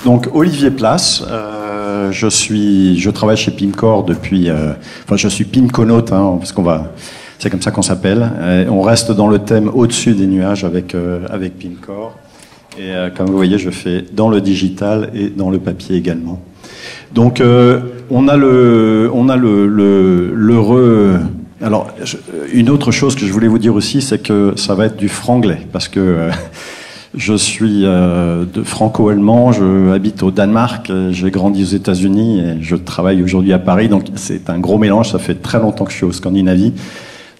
Donc Olivier Place, je travaille chez Pimcore depuis, enfin je suis Pimconaute, hein, parce c'est comme ça qu'on s'appelle. On reste dans le thème au-dessus des nuages avec Pimcore. Et comme vous voyez, je fais dans le digital et dans le papier également. Donc on a alors une autre chose que je voulais vous dire aussi, c'est que ça va être du franglais, parce que je suis de franco-allemand, je habite au Danemark, j'ai grandi aux États-Unis et je travaille aujourd'hui à Paris, donc c'est un gros mélange, ça fait très longtemps que je suis au Scandinavie,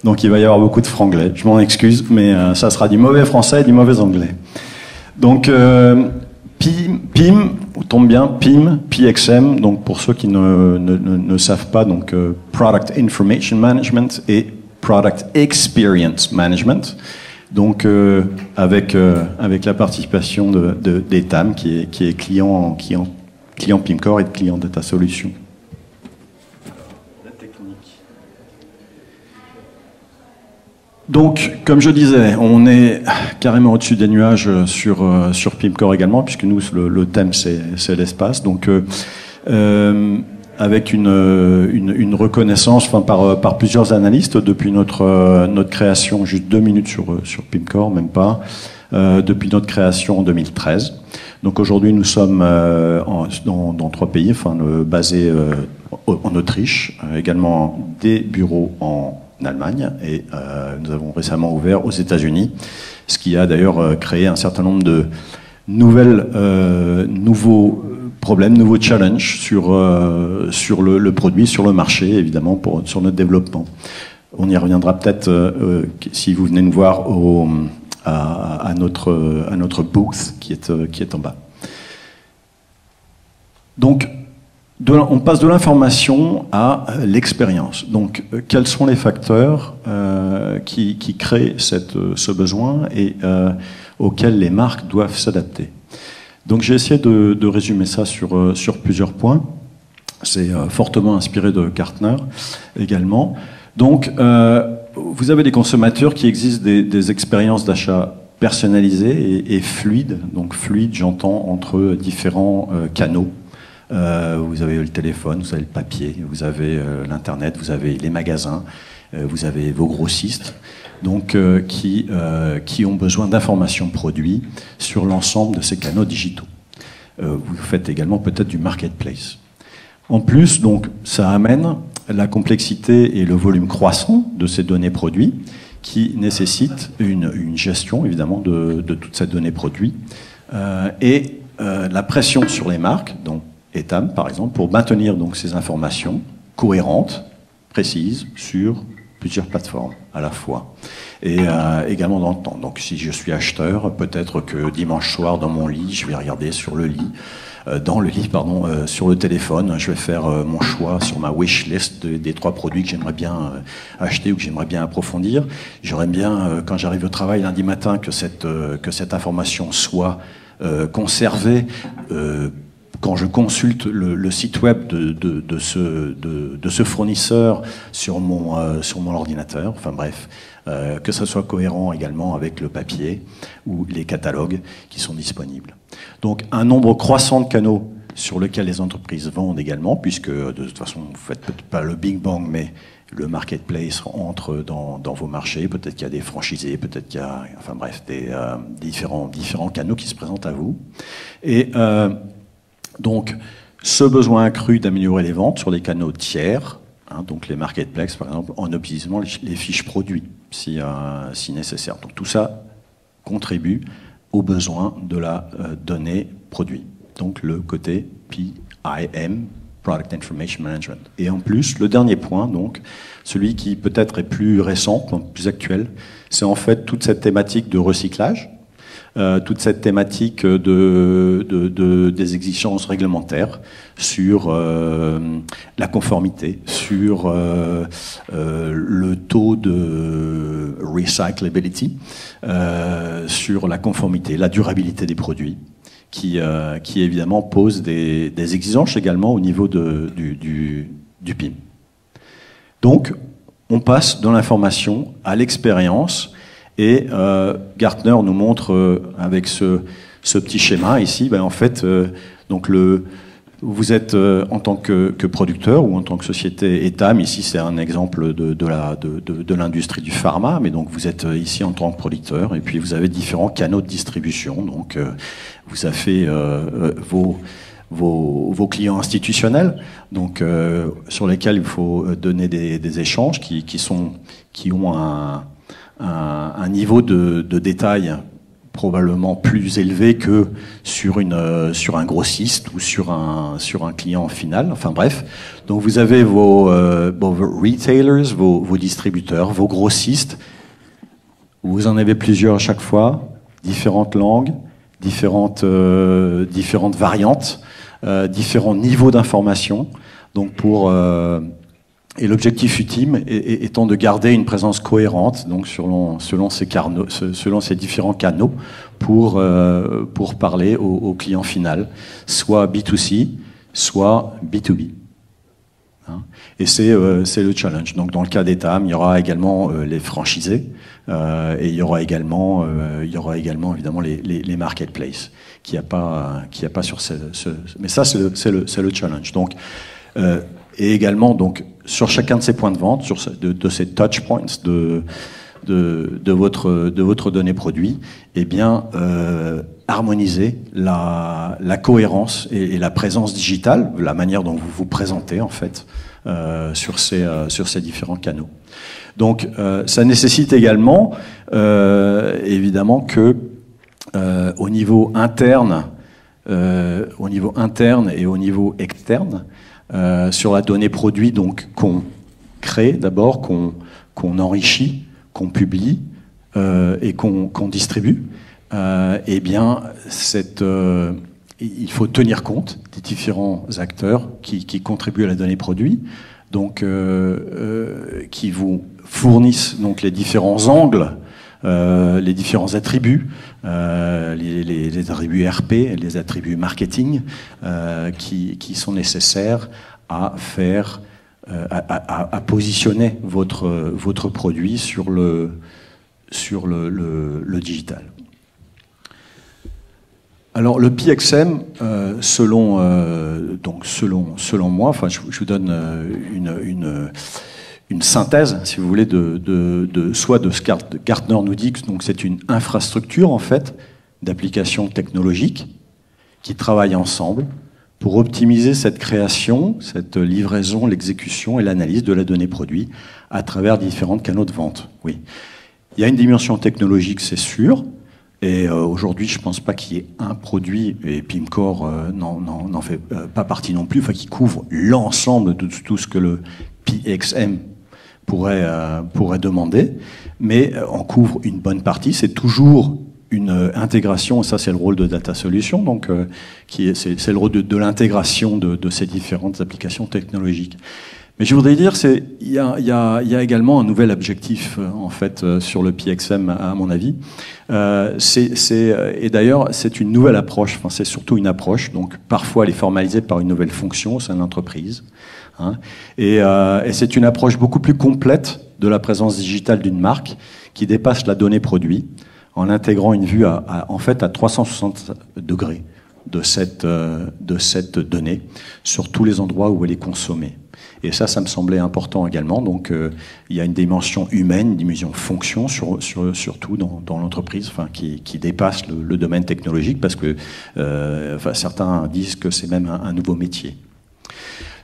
donc il va y avoir beaucoup de franglais, je m'en excuse, mais ça sera du mauvais français et du mauvais anglais. Donc PIM, tombe bien, PIM, PXM, donc pour ceux qui ne savent pas, donc Product Information Management et Product Experience Management. Donc avec la participation d'Etam qui est client Pimcore et de client Data Solutions. La technique. Donc, comme je disais, on est carrément au-dessus des nuages sur Pimcore également, puisque nous le thème c'est l'espace. Donc avec une reconnaissance, enfin par plusieurs analystes depuis notre création, juste 2 minutes sur Pimcore, même pas, depuis notre création en 2013. Donc aujourd'hui nous sommes dans 3 pays, enfin basés en Autriche, également des bureaux en Allemagne, et nous avons récemment ouvert aux États-Unis, ce qui a d'ailleurs créé un certain nombre de nouveaux problèmes, nouveaux challenges sur le produit, sur le marché, évidemment, sur notre développement. On y reviendra peut-être si vous venez nous voir à notre booth qui est en bas. Donc, on passe de l'information à l'expérience. Donc, quels sont les facteurs qui créent ce besoin et auxquels les marques doivent s'adapter? Donc j'ai essayé de résumer ça sur plusieurs points. C'est fortement inspiré de Gartner également. Donc vous avez des consommateurs qui exigent des expériences d'achat personnalisées et fluides. Donc fluides, j'entends, entre différents canaux. Vous avez le téléphone, vous avez le papier, vous avez l'internet, vous avez les magasins, vous avez vos grossistes. Donc qui ont besoin d'informations produits sur l'ensemble de ces canaux digitaux. Vous faites également peut-être du marketplace. En plus, donc, ça amène la complexité et le volume croissant de ces données produits qui nécessitent une gestion, évidemment, de toutes ces données produits et la pression sur les marques, donc Etam, par exemple, pour maintenir donc, ces informations cohérentes, précises, sur plusieurs plateformes à la fois, et également dans le temps. Donc si je suis acheteur, peut-être que dimanche soir dans mon lit, je vais regarder sur le lit, sur le téléphone, je vais faire mon choix sur ma wish list des 3 produits que j'aimerais bien acheter ou que j'aimerais bien approfondir. J'aimerais bien, quand j'arrive au travail lundi matin, que cette information soit conservée quand je consulte le site web de ce fournisseur sur mon ordinateur, enfin bref, que ça soit cohérent également avec le papier ou les catalogues qui sont disponibles. Donc un nombre croissant de canaux sur lesquels les entreprises vendent également, puisque de toute façon vous ne faites peut-être pas le Big Bang, mais le marketplace entre dans vos marchés, peut-être qu'il y a des franchisés, peut-être qu'il y a, enfin bref, des différents canaux qui se présentent à vous. Et donc, ce besoin accru d'améliorer les ventes sur les canaux tiers, donc les marketplaces par exemple, en optimisant les fiches produits si nécessaire. Donc tout ça contribue aux besoins de la donnée produit. Donc le côté PIM, Product Information Management. Et en plus, le dernier point, donc, celui qui peut-être est plus récent, plus actuel, c'est en fait toute cette thématique de recyclage, toute cette thématique des exigences réglementaires sur la conformité, sur le taux de recyclability, sur la conformité, la durabilité des produits, qui évidemment pose des exigences également au niveau du PIM. Donc, on passe de l'information à l'expérience. Et Gartner nous montre avec ce petit schéma ici, ben en fait, donc vous êtes en tant que producteur ou en tant que société ETAM, ici c'est un exemple de l'industrie du pharma, mais donc vous êtes ici en tant que producteur, et puis vous avez différents canaux de distribution, donc vous avez vos clients institutionnels, donc sur lesquels il faut donner des échanges qui ont un niveau de détail probablement plus élevé que sur un grossiste ou sur un client final. Enfin bref, donc vous avez vos retailers, vos distributeurs, vos grossistes. Vous en avez plusieurs à chaque fois, différentes langues, différentes variantes, différents niveaux d'information. Donc et l'objectif ultime étant de garder une présence cohérente, donc selon ces différents canaux, pour parler au client final, soit B2C, soit B2B. Hein, et c'est le challenge. Donc dans le cas d'ETAM, il y aura également les franchisés, et il y aura également évidemment les marketplaces, qu'il n'y a pas sur mais ça c'est le challenge. Donc et également donc sur chacun de ces points de vente, de ces touch points de votre donnée produit, eh bien harmoniser la cohérence et la présence digitale, la manière dont vous vous présentez en fait sur ces différents canaux. Donc ça nécessite également évidemment que au niveau interne et au niveau externe, sur la donnée produit donc qu'on crée d'abord, qu'on enrichit, qu'on publie et qu'on distribue, eh bien il faut tenir compte des différents acteurs qui contribuent à la donnée produit, donc qui vous fournissent donc les différents angles, les différents attributs, les attributs RP, les attributs marketing, qui sont nécessaires à faire, à positionner votre produit sur le digital. Alors le PXM, selon moi, enfin je vous donne une synthèse, si vous voulez, soit de ce que Gartner nous dit, donc c'est une infrastructure en fait d'applications technologiques qui travaillent ensemble pour optimiser cette création, cette livraison, l'exécution et l'analyse de la donnée produit à travers différents canaux de vente. Oui, il y a une dimension technologique, c'est sûr. Et aujourd'hui, je ne pense pas qu'il y ait un produit, et Pimcore n'en fait pas partie non plus, enfin, qui couvre l'ensemble de tout ce que le PXM pourrait demander, mais on couvre une bonne partie. C'est toujours une intégration, et ça c'est le rôle de Data Solutions, donc c'est le rôle de l'intégration de ces différentes applications technologiques. Mais je voudrais dire, il y a également un nouvel objectif en fait sur le PXM à mon avis. Et d'ailleurs, c'est une nouvelle approche. Enfin, c'est surtout une approche. Donc, parfois, elle est formalisée par une nouvelle fonction au sein de l'entreprise. Hein, et c'est une approche beaucoup plus complète de la présence digitale d'une marque qui dépasse la donnée produit en intégrant une vue en fait à 360 degrés de cette donnée sur tous les endroits où elle est consommée. Et ça me semblait important également. Donc, il y a une dimension humaine, une dimension fonction, surtout dans l'entreprise, enfin, qui dépasse le domaine technologique, parce que certains disent que c'est même un nouveau métier.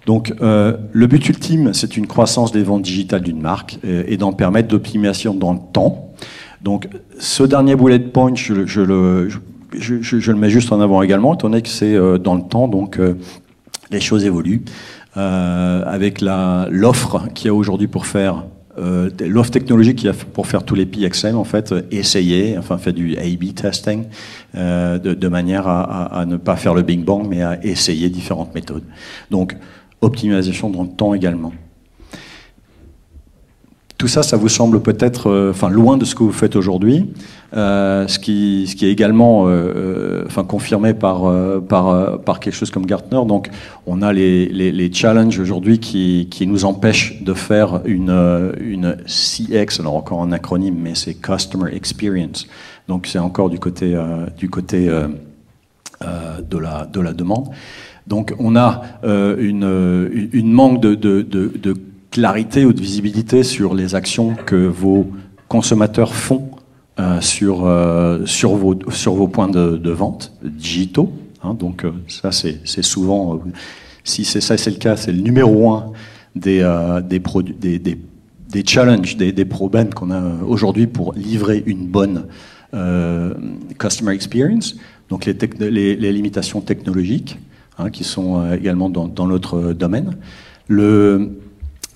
Donc, le but ultime, c'est une croissance des ventes digitales d'une marque et d'en permettre d'optimisation dans le temps. Donc, ce dernier bullet point, je le mets juste en avant également, étant donné que c'est dans le temps, donc les choses évoluent. Avec l'offre qu'il y a aujourd'hui pour faire, l'offre technologique qu'il y a pour faire tous les PXM, en fait, essayer, enfin faire du A/B testing, de manière à ne pas faire le Big Bang, mais à essayer différentes méthodes. Donc, optimisation dans le temps également. tout ça, ça vous semble peut-être enfin, loin de ce que vous faites aujourd'hui, ce qui est également enfin, confirmé par quelque chose comme Gartner. Donc, on a les challenges aujourd'hui qui nous empêchent de faire une CX, alors encore un acronyme, mais c'est Customer Experience. Donc, c'est encore du côté de la demande. Donc, on a une manque de clarité ou de visibilité sur les actions que vos consommateurs font sur vos points de vente digitaux. Hein, donc ça c'est souvent, si c'est le cas, c'est le numéro 1 des challenges, des problèmes qu'on a aujourd'hui pour livrer une bonne customer experience. Donc les limitations technologiques, hein, qui sont également dans notre domaine.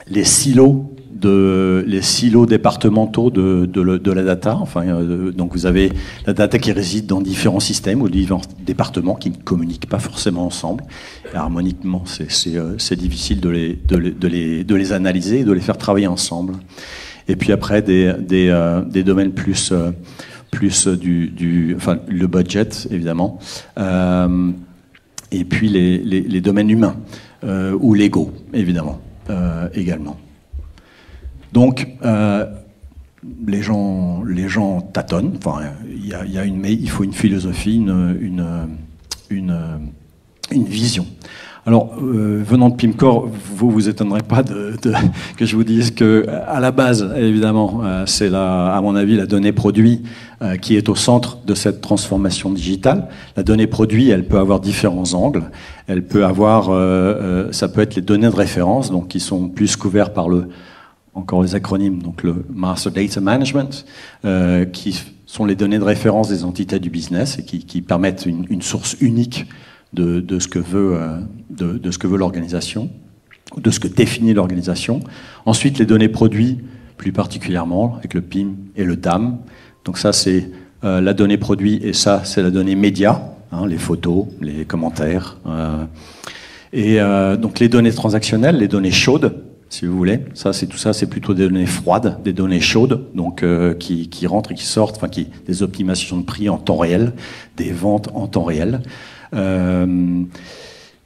Les silos départementaux de la data. Enfin, donc vous avez la data qui réside dans différents systèmes ou différents départements qui ne communiquent pas forcément ensemble. Et harmoniquement, c'est difficile de les analyser et de les faire travailler ensemble. Et puis après, des domaines plus enfin, le budget, évidemment. Et puis les domaines humains ou légaux, évidemment. Également. Donc, les gens tâtonnent. Enfin, il faut une philosophie, une vision. Alors, venant de Pimcore, vous étonnerez pas que je vous dise que, à la base, évidemment, c'est à mon avis la donnée produit qui est au centre de cette transformation digitale. La donnée produit, elle peut avoir différents angles. Elle peut avoir, ça peut être les données de référence, donc qui sont plus couverts par encore les acronymes, donc le Master Data Management, qui sont les données de référence des entités du business et qui permettent une source unique de ce que veut l'organisation, de ce que définit l'organisation. Ensuite, les données produits, plus particulièrement, avec le PIM et le DAM. Donc ça, c'est la donnée produit, et ça, c'est la donnée média, hein, les photos, les commentaires. Donc les données transactionnelles, les données chaudes, si vous voulez. Tout ça, c'est plutôt des données froides, des données chaudes, donc qui rentrent et qui sortent, enfin des optimisations de prix en temps réel, des ventes en temps réel.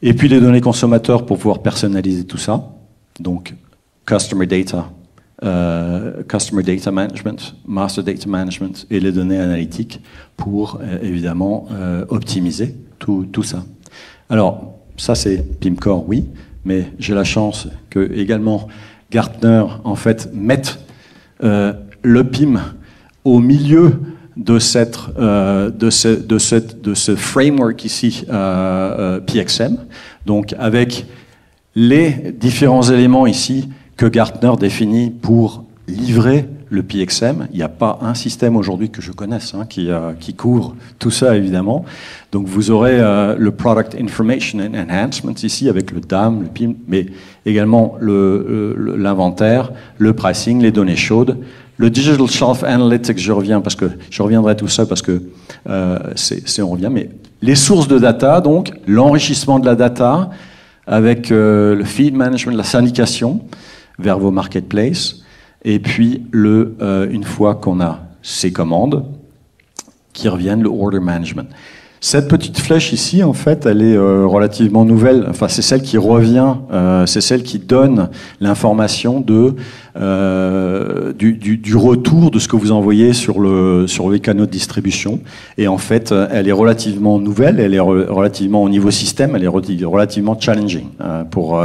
Et puis les données consommateurs pour pouvoir personnaliser tout ça. Donc Customer Data Management, Master Data Management et les données analytiques pour évidemment optimiser tout ça. Alors ça c'est Pimcore, oui, mais j'ai la chance que également Gartner en fait mette le PIM au milieu de ce framework ici, PXM, donc avec les différents éléments ici que Gartner définit pour livrer le PXM. Il n'y a pas un système aujourd'hui que je connaisse qui couvre tout ça, évidemment. Donc vous aurez le Product Information and Enhancement ici avec le DAM, le PIM, mais également l'inventaire, le pricing, les données chaudes. Le Digital Shelf Analytics, je reviendrai à tout ça parce que on revient, mais les sources de data, donc l'enrichissement de la data avec le feed management, la syndication vers vos marketplaces, et puis une fois qu'on a ces commandes, qui reviennent, le order management. Cette petite flèche ici, en fait, elle est relativement nouvelle. Enfin, c'est celle qui revient, c'est celle qui donne l'information du retour de ce que vous envoyez sur les canaux de distribution. Et en fait, elle est relativement nouvelle, elle est relativement au niveau système, elle est relativement challenging pour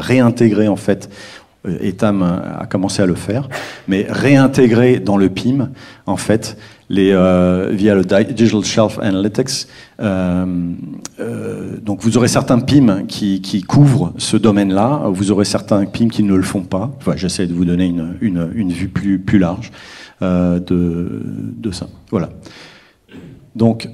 réintégrer en fait. Etam a commencé à le faire, mais réintégrer dans le PIM, en fait, via le Digital Shelf Analytics. Donc vous aurez certains PIM qui couvrent ce domaine-là, vous aurez certains PIM qui ne le font pas. Enfin, j'essaie de vous donner une vue plus large de ça. Voilà. Donc,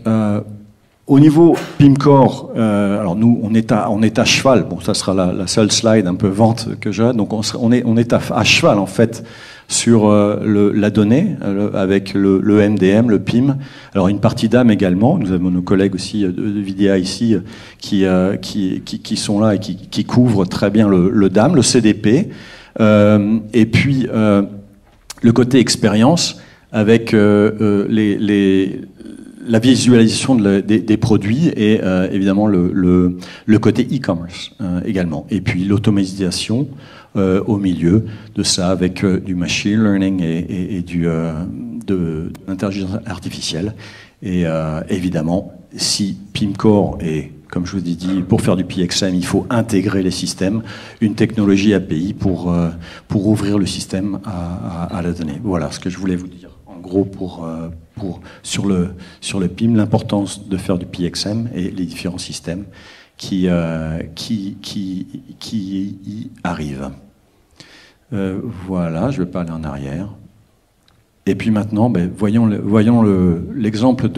au niveau Pimcore, alors nous, on est à cheval. Bon, ça sera la seule slide un peu vente que j'ai. Donc, on est à cheval, en fait, sur la donnée, avec le MDM, le PIM. Alors, une partie d'âme également. Nous avons nos collègues aussi de Vidéa ici qui sont là et qui couvrent très bien le DAM, le CDP. Et puis, le côté expérience avec la visualisation des produits et évidemment le côté e-commerce également. Et puis l'automatisation au milieu de ça avec du machine learning et de l'intelligence artificielle. Et évidemment, si Pimcore est, comme je vous ai dit, pour faire du PXM, il faut intégrer les systèmes, une technologie API pour ouvrir le système à la donnée. Voilà ce que je voulais vous dire. En gros, sur le PIM, l'importance de faire du PXM et les différents systèmes qui y arrivent. Voilà, je ne vais pas aller en arrière. Et puis maintenant, voyons l'exemple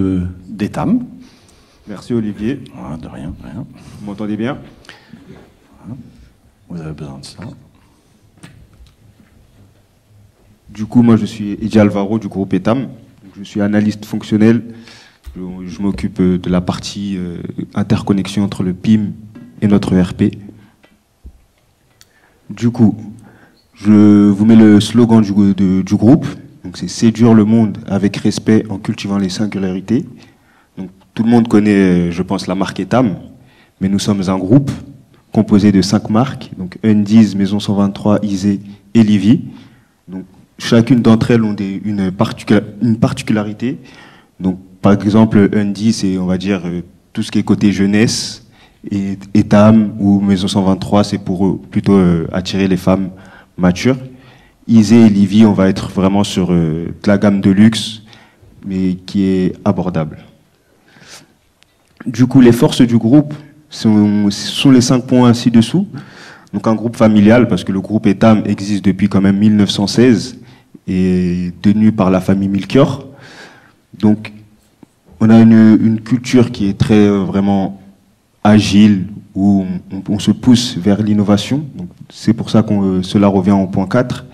d'Etam. Merci Olivier. Voilà, de rien. Vous m'entendez bien? Voilà. Vous avez besoin de ça. Du coup, moi je suis Eddie Alvaro du groupe Etam. Je suis analyste fonctionnel. Je m'occupe de la partie interconnexion entre le PIM et notre ERP. Du coup, je vous mets le slogan du groupe. Donc c'est séduire le monde avec respect en cultivant les singularités. Donc tout le monde connaît, je pense, la marque Etam, mais nous sommes un groupe composé de 5 marques, donc Undies, Maison 123, Isée et Livy. Donc chacune d'entre elles ont une particularité. Donc par exemple, Undies, c'est, on va dire, tout ce qui est côté jeunesse, et Etam ou Maison 123, c'est pour plutôt attirer les femmes matures. Isée et Livy, on va être vraiment sur de la gamme de luxe, mais qui est abordable. Du coup, les forces du groupe sont les 5 points ci-dessous. Donc un groupe familial, parce que le groupe Etam existe depuis quand même 1916 et tenu par la famille Melchior. Donc on a une culture qui est très vraiment agile, où on se pousse vers l'innovation. C'est pour ça que cela revient au point 4.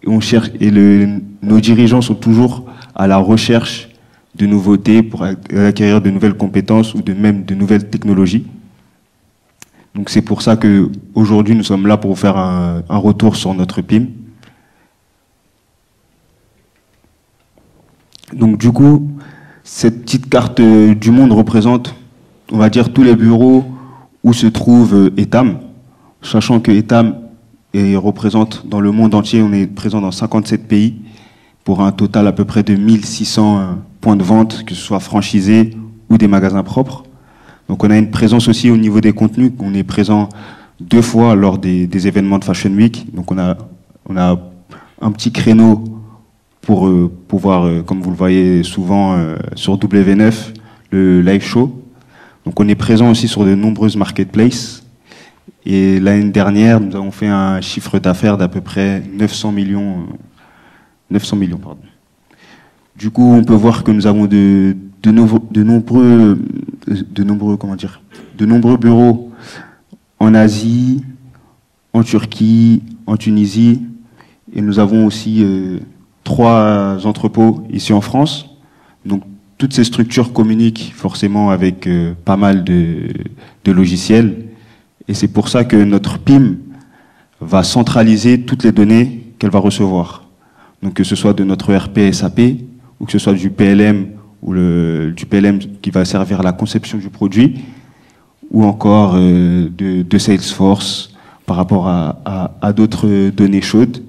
On cherche, et nos dirigeants sont toujours à la recherche de nouveautés pour acquérir de nouvelles compétences ou même de nouvelles technologies. Donc c'est pour ça qu'aujourd'hui nous sommes là pour vous faire un retour sur notre PIM. Donc du coup, cette petite carte du monde représente, on va dire, tous les bureaux où se trouve Etam, sachant que Etam représente dans le monde entier, on est présent dans 57 pays, pour un total à peu près de 1600 points de vente, que ce soit franchisés ou des magasins propres. Donc on a une présence aussi au niveau des contenus, on est présent 2 fois lors des événements de Fashion Week. Donc on a un petit créneau pour pouvoir, comme vous le voyez souvent sur W9, le live show. Donc on est présent aussi sur de nombreuses marketplaces. Et l'année dernière, nous avons fait un chiffre d'affaires d'à peu près 900 millions. Du coup, on peut voir que nous avons de nombreux bureaux en Asie, en Turquie, en Tunisie, et nous avons aussi 3 entrepôts ici en France. Donc toutes ces structures communiquent forcément avec pas mal de logiciels. Et c'est pour ça que notre PIM va centraliser toutes les données qu'elle va recevoir. Donc que ce soit de notre ERP SAP, ou que ce soit du PLM, ou du PLM qui va servir à la conception du produit, ou encore de Salesforce par rapport à d'autres données chaudes.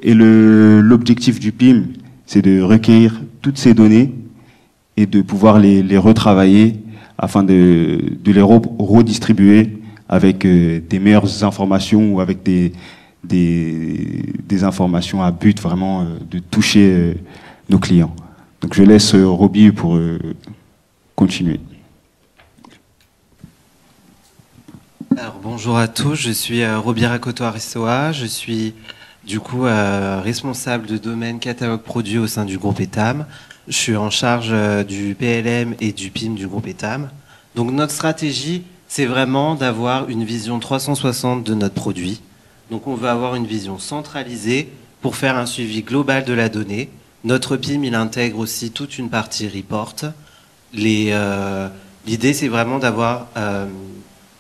Et l'objectif du PIM, c'est de recueillir toutes ces données et de pouvoir les retravailler afin de les redistribuer avec des meilleures informations ou avec des informations à but vraiment de toucher nos clients. Donc je laisse Roby pour continuer. Alors, bonjour à tous, je suis Roby Rakoto Aristoa, je suis du coup responsable de domaine catalogue produit au sein du groupe Etam. Je suis en charge du PLM et du PIM du groupe Etam. Donc notre stratégie, c'est vraiment d'avoir une vision 360 de notre produit. Donc on veut avoir une vision centralisée pour faire un suivi global de la donnée. Notre PIM, il intègre aussi toute une partie report. L'idée, c'est vraiment d'avoir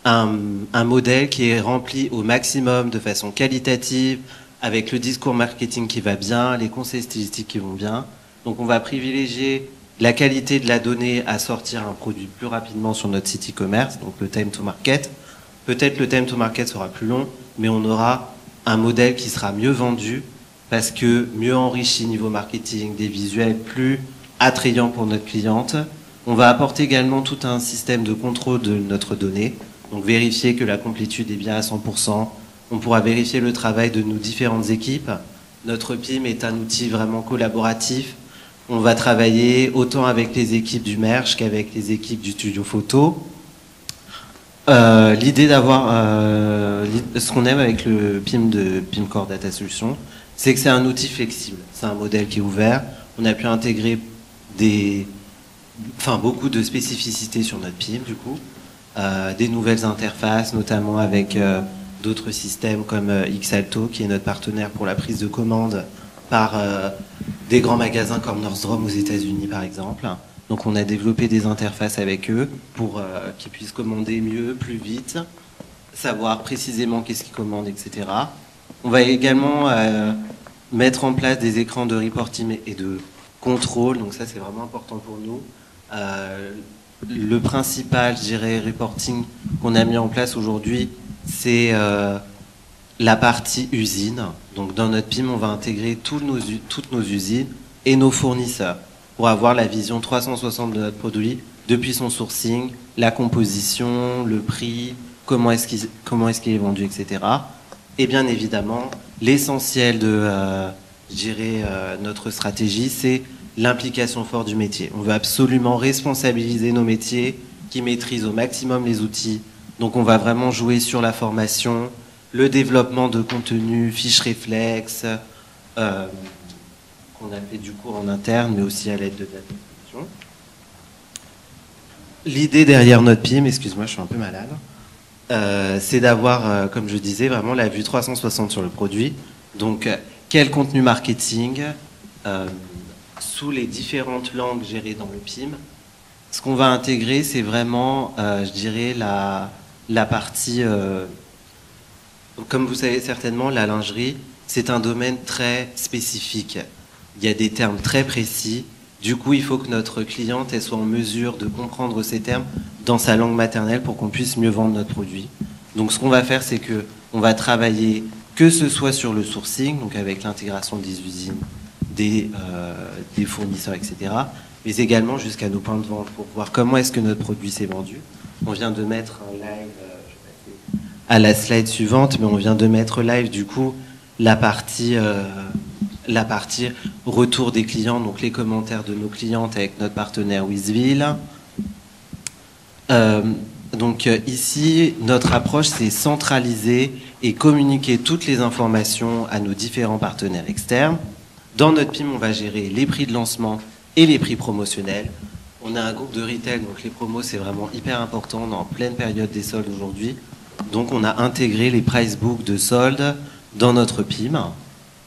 un modèle qui est rempli au maximum de façon qualitative, avec le discours marketing qui va bien, les conseils stylistiques qui vont bien. Donc on va privilégier la qualité de la donnée à sortir un produit plus rapidement sur notre site e-commerce, donc le time to market. Peut-être le time to market sera plus long, mais on aura un modèle qui sera mieux vendu parce que mieux enrichi niveau marketing, des visuels plus attrayants pour notre cliente. On va apporter également tout un système de contrôle de notre donnée, donc vérifier que la complétude est bien à 100%. On pourra vérifier le travail de nos différentes équipes. Notre PIM est un outil vraiment collaboratif. On va travailler autant avec les équipes du merch qu'avec les équipes du studio photo. L'idée d'avoir ce qu'on aime avec le PIM de Pimcore Data Solutions, c'est que c'est un outil flexible, c'est un modèle qui est ouvert. On a pu intégrer beaucoup de spécificités sur notre PIM du coup, des nouvelles interfaces, notamment avec d'autres systèmes comme Xalto, qui est notre partenaire pour la prise de commande par des grands magasins comme Nordstrom aux États-Unis par exemple. Donc on a développé des interfaces avec eux pour qu'ils puissent commander mieux, plus vite, savoir précisément qu'est-ce qu'ils commandent, etc. On va également mettre en place des écrans de reporting et de contrôle, donc ça c'est vraiment important pour nous. Le principal, je dirais, reporting qu'on a mis en place aujourd'hui, c'est la partie usine. Donc dans notre PIM, on va intégrer toutes nos usines et nos fournisseurs pour avoir la vision 360 de notre produit, depuis son sourcing, la composition, le prix, comment est-ce qu'il est vendu, etc. Et bien évidemment, l'essentiel de notre stratégie, c'est l'implication forte du métier. On veut absolument responsabiliser nos métiers qui maîtrisent au maximum les outils. Donc on va vraiment jouer sur la formation, le développement de contenu, fiches réflexes, qu'on a fait du cours en interne, mais aussi à l'aide de l'administration. L'idée derrière notre PIM, excuse-moi, je suis un peu malade, c'est d'avoir, comme je disais, vraiment la vue 360 sur le produit. Donc, quel contenu marketing sous les différentes langues gérées dans le PIM. Ce qu'on va intégrer, c'est vraiment, je dirais, la partie... comme vous savez certainement, la lingerie, c'est un domaine très spécifique. Il y a des termes très précis. Du coup, il faut que notre cliente elle soit en mesure de comprendre ces termes dans sa langue maternelle pour qu'on puisse mieux vendre notre produit. Donc, ce qu'on va faire, c'est que on va travailler que ce soit sur le sourcing, donc avec l'intégration des usines, des fournisseurs, etc., mais également jusqu'à nos points de vente pour voir comment est-ce que notre produit s'est vendu. On vient de mettre un live, je vais passer à la slide suivante, mais on vient de mettre live du coup la partie retour des clients, donc les commentaires de nos clientes avec notre partenaire Wizville. Donc ici, notre approche, c'est centraliser et communiquer toutes les informations à nos différents partenaires externes. Dans notre PIM, on va gérer les prix de lancement et les prix promotionnels. On a un groupe de retail, donc les promos, c'est vraiment hyper important. On est en pleine période des soldes aujourd'hui. Donc on a intégré les price books de soldes dans notre PIM.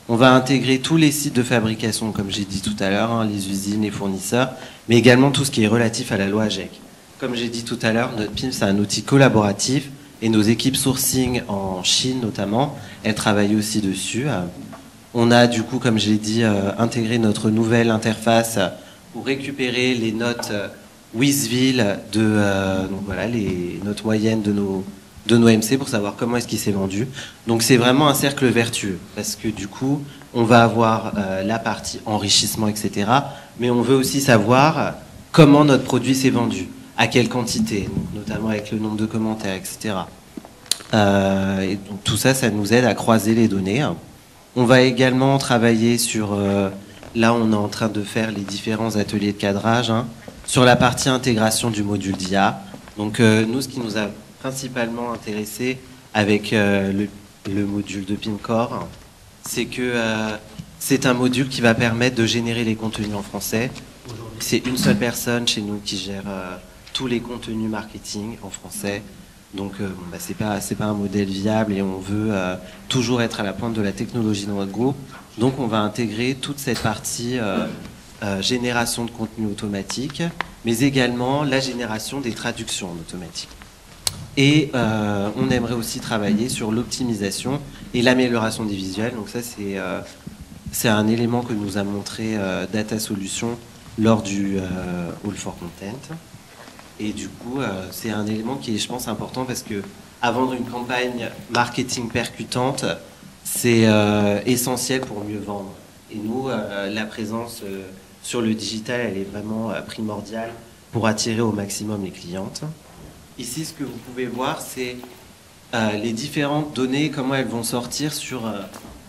On va intégrer tous les sites de fabrication, comme j'ai dit tout à l'heure, hein, les usines, les fournisseurs, mais également tout ce qui est relatif à la loi AGEC. Comme j'ai dit tout à l'heure, notre PIM, c'est un outil collaboratif et nos équipes sourcing en Chine notamment, elles travaillent aussi dessus. On a du coup, comme j'ai dit, intégré notre nouvelle interface pour récupérer les notes Wizville donc voilà, les notes moyennes de nos MC pour savoir comment est-ce qu'il s'est vendu. Donc c'est vraiment un cercle vertueux parce que du coup, on va avoir la partie enrichissement, etc. Mais on veut aussi savoir comment notre produit s'est vendu, à quelle quantité, notamment avec le nombre de commentaires, etc. Et donc tout ça, ça nous aide à croiser les données. On va également travailler sur, là on est en train de faire les différents ateliers de cadrage, hein, sur la partie intégration du module d'IA. Donc nous, ce qui nous a principalement intéressé avec le module de Pimcore, c'est que c'est un module qui va permettre de générer les contenus en français. C'est une seule personne chez nous qui gère tous les contenus marketing en français. Donc c'est pas un modèle viable et on veut toujours être à la pointe de la technologie dans notre groupe. Donc on va intégrer toute cette partie génération de contenu automatique, mais également la génération des traductions en automatique. Et on aimerait aussi travailler sur l'optimisation et l'amélioration des visuels. Donc ça, c'est un élément que nous a montré Data Solutions lors du All for Content. Et du coup, c'est un élément qui est, je pense, important parce que à vendre une campagne marketing percutante, c'est essentiel pour mieux vendre. Et nous, la présence sur le digital, elle est vraiment primordiale pour attirer au maximum les clientes. Ici, ce que vous pouvez voir, c'est les différentes données, comment elles vont sortir sur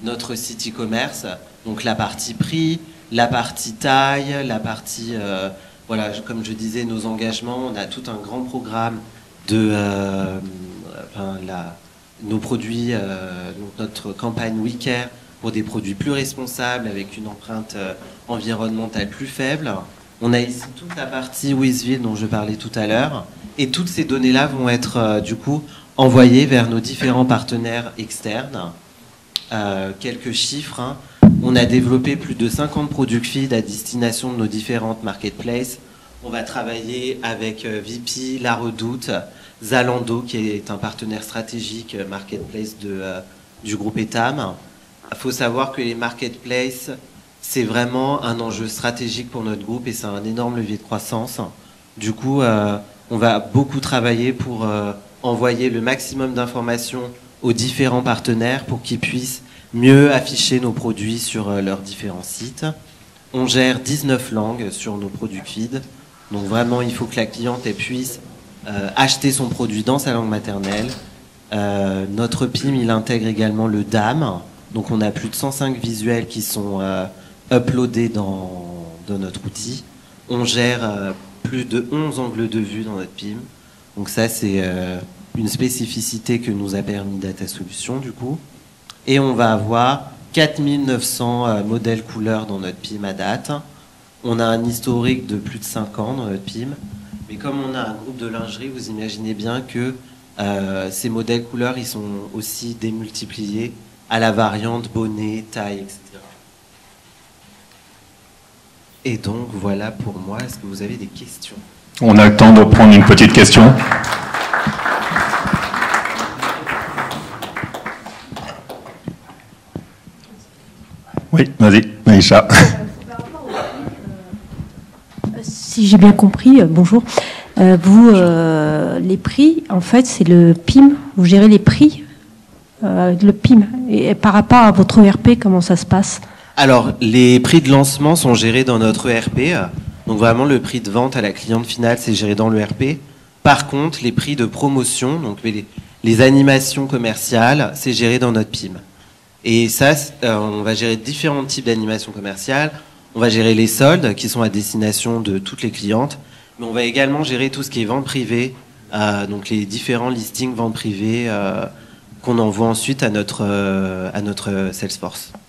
notre site e-commerce. Donc la partie prix, la partie taille, la partie, voilà, comme je disais, nos engagements. On a tout un grand programme de nos produits, donc notre campagne WeCare pour des produits plus responsables avec une empreinte environnementale plus faible. On a ici toute la partie Wizville dont je parlais tout à l'heure. Et toutes ces données-là vont être du coup envoyées vers nos différents partenaires externes. Quelques chiffres. Hein. On a développé plus de 50 product feeds à destination de nos différentes marketplaces. On va travailler avec VP, La Redoute, Zalando, qui est un partenaire stratégique marketplace du groupe Etam. Il faut savoir que les marketplaces, c'est vraiment un enjeu stratégique pour notre groupe et c'est un énorme levier de croissance. Du coup, on va beaucoup travailler pour envoyer le maximum d'informations aux différents partenaires pour qu'ils puissent mieux afficher nos produits sur leurs différents sites. On gère 19 langues sur nos produits feed. Donc vraiment, il faut que la cliente puisse acheter son produit dans sa langue maternelle. Notre PIM, il intègre également le DAM. Donc on a plus de 105 visuels qui sont uploadés dans notre outil. On gère plus de 11 angles de vue dans notre PIM. Donc ça, c'est une spécificité que nous a permis Data Solutions, du coup. Et on va avoir 4900 modèles couleurs dans notre PIM à date. On a un historique de plus de 5 ans dans notre PIM. Mais comme on a un groupe de lingerie, vous imaginez bien que ces modèles couleurs, ils sont aussi démultipliés à la variante bonnet, taille, etc. Et donc, voilà pour moi. Est-ce que vous avez des questions? On a le temps de prendre une petite question. Oui, vas-y, Maïcha. Si j'ai bien compris, bonjour. Les prix, en fait, c'est le PIM. Vous gérez les prix, le PIM. Et par rapport à votre ERP, comment ça se passe? Alors, les prix de lancement sont gérés dans notre ERP. Donc vraiment, le prix de vente à la cliente finale, c'est géré dans l'ERP. Par contre, les prix de promotion, donc les animations commerciales, c'est géré dans notre PIM. Et ça, on va gérer différents types d'animations commerciales. On va gérer les soldes qui sont à destination de toutes les clientes. Mais on va également gérer tout ce qui est vente privée, donc les différents listings vente privée qu'on envoie ensuite à notre Salesforce.